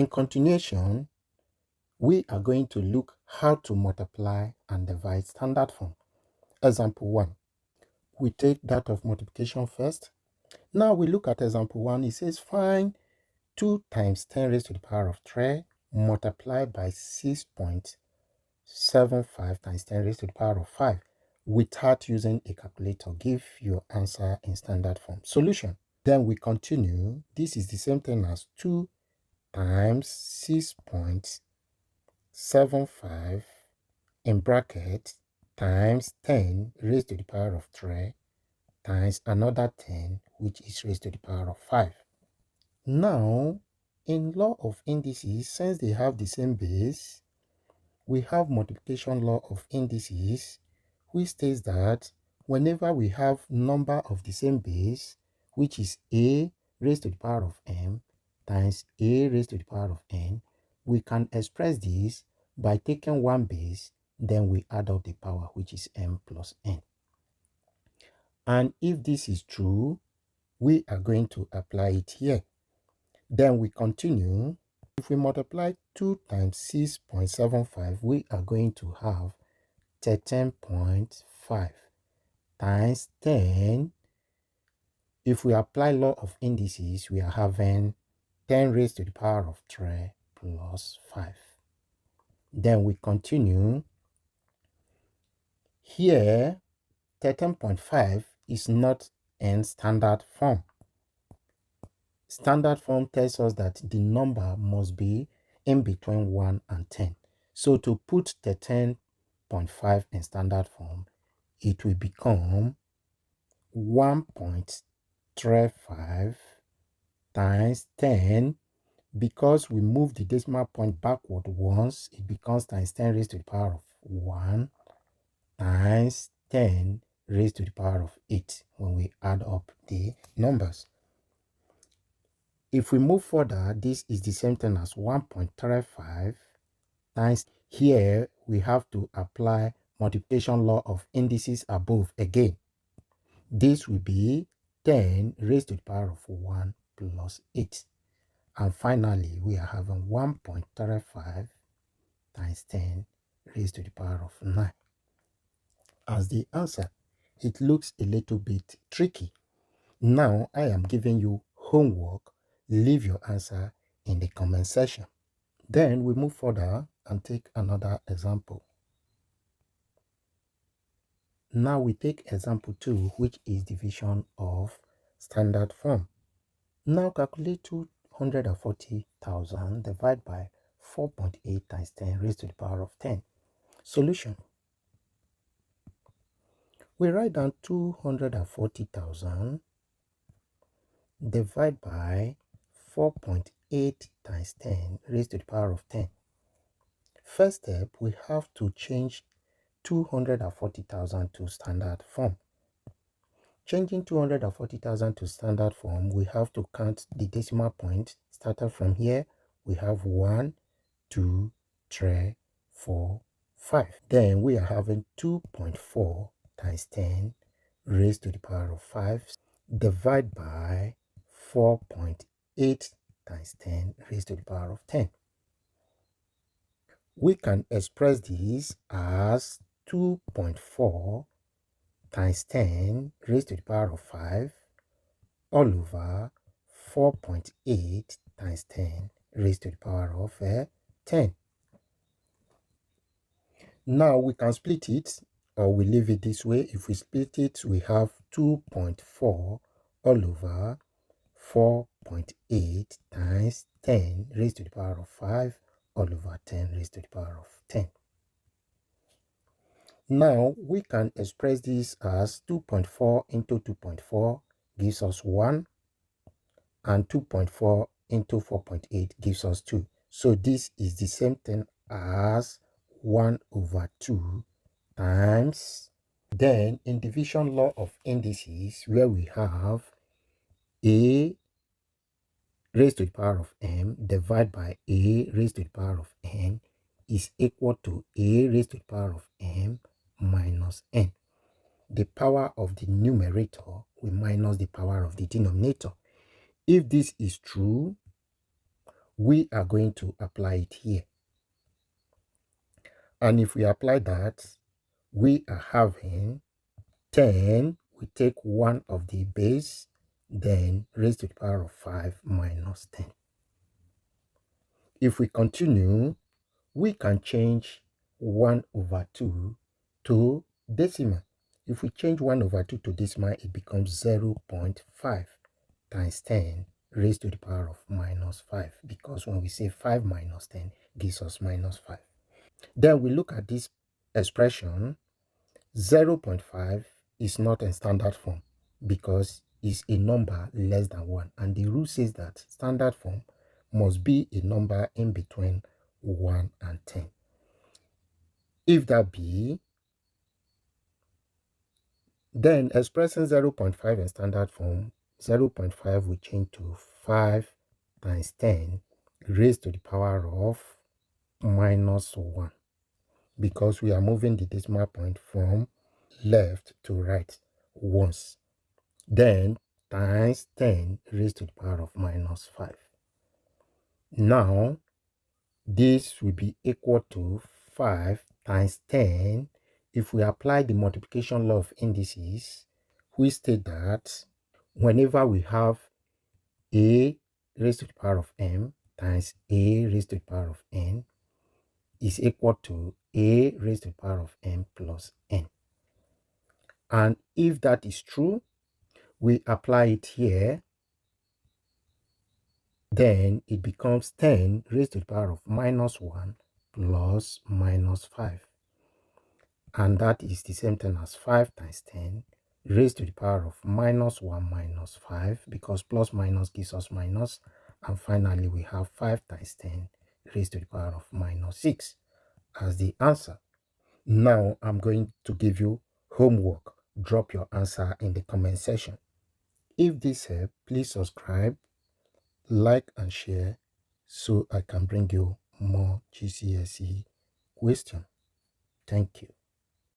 In continuation, we are going to look how to multiply and divide standard form. Example 1. We take that of multiplication first. Now we look at example 1. It says find 2 times 10 raised to the power of 3 multiplied by 6.75 times 10 raised to the power of 5 without using a calculator. Give your answer in standard form. Solution. Then we continue. This is the same thing as 2 times 6.75 in bracket times 10 raised to the power of 3 times another 10 which is raised to the power of 5. Now, in law of indices, since they have the same base, we have multiplication law of indices, which states that whenever we have number of the same base, which is a raised to the power of m times a raised to the power of n, we can express this by taking one base, then we add up the power, which is m plus n. And if this is true, we are going to apply it here. Then we continue. If we multiply 2 times 6.75, we are going to have 13.5 times 10. If we apply law of indices, we are having 10 raised to the power of 3 plus 5. Then we continue. Here, 13.5 is not in standard form. Standard form tells us that the number must be in between 1 and 10. So to put 13.5 in standard form, it will become 1.35 times 10. Because we move the decimal point backward once, it becomes times 10 raised to the power of 1 times 10 raised to the power of 8 when we add up the numbers. If we move further, this is the same thing as 1.35 times. Here we have to apply multiplication law of indices above again. This will be 10 raised to the power of 1 plus 8. And finally, we are having 1.35 times 10 raised to the power of 9. As the answer, it looks a little bit tricky. Now I am giving you homework. Leave your answer in the comment section. Then we move further and take another example. Now we take example 2, which is division of standard form. Now calculate 240,000 divided by 4.8 times 10 raised to the power of 10. Solution. We write down 240,000 divided by 4.8 times 10 raised to the power of 10. First step, we have to change 240,000 to standard form. Changing 240,000 to standard form, we have to count the decimal point. Starting from here, we have 1, 2, 3, 4, 5. Then we are having 2.4 times 10 raised to the power of 5 divided by 4.8 times 10 raised to the power of 10. We can express this as 2.4 times 10 raised to the power of 5 all over 4.8 times 10 raised to the power of 10. Now we can split it, or we leave it this way. If we split it, we have 2.4 all over 4.8 times 10 raised to the power of 5 all over 10 raised to the power of 10. Now we can express this as 2.4 into 2.4 gives us 1, and 2.4 into 4.8 gives us 2. So this is the same thing as 1 over 2 times. Then in division law of indices, where we have a raised to the power of m divided by a raised to the power of n is equal to a raised to the power of m minus n. The power of the numerator will minus the power of the denominator. If this is true, we are going to apply it here. And if we apply that, we are having 10, we take one of the base, then raised to the power of 5 minus 10. If we continue, we can change 1 over 2 to decimal. If we change 1 over 2 to decimal, it becomes 0.5 times 10 raised to the power of minus 5, because when we say 5 minus 10 gives us minus 5. Then we look at this expression. 0.5 is not in standard form because it's a number less than 1, and the rule says that standard form must be a number in between 1 and 10. If that be, then expressing 0.5 in standard form, 0.5 will change to 5 times 10 raised to the power of minus 1, because we are moving the decimal point from left to right once. Then times 10 raised to the power of minus 5. Now, this will be equal to 5 times 10. If we apply the multiplication law of indices, we state that whenever we have a raised to the power of m times a raised to the power of n is equal to a raised to the power of m plus n. And if that is true, we apply it here, then it becomes 10 raised to the power of minus 1 plus minus 5. And that is the same thing as 5 times 10 raised to the power of minus 1 minus 5, because plus minus gives us minus. And finally, we have 5 times 10 raised to the power of minus 6 as the answer. Now, I'm going to give you homework. Drop your answer in the comment section. If this helped, please subscribe, like and share so I can bring you more GCSE questions. Thank you.